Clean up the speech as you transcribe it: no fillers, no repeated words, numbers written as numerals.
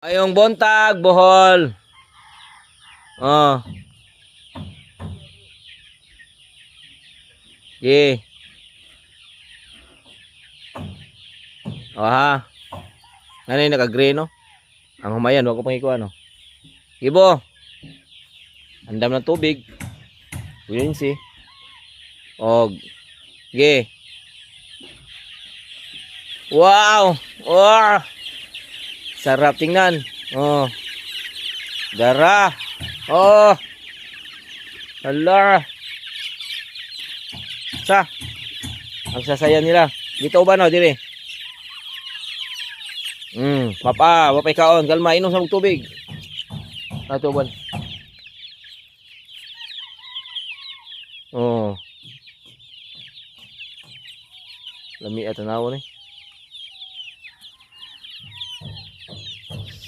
Ayong buntag, Bohol. Oh. Ye. Oh ha. Ano yung naka-green no? Ang humayan, wag ko pang ikuha no. Ibo. Andam ng tubig. Yun si. Og. Ge. Wow. Wow. Sarap tingnan. Oh. Dara. Oh. Hala. Sa. Ang sasaya nila. Dito ba no, dire? Mapay kaon, kalma, inom sa tubig. Ato ban. Oh. Lami at tanaw ni.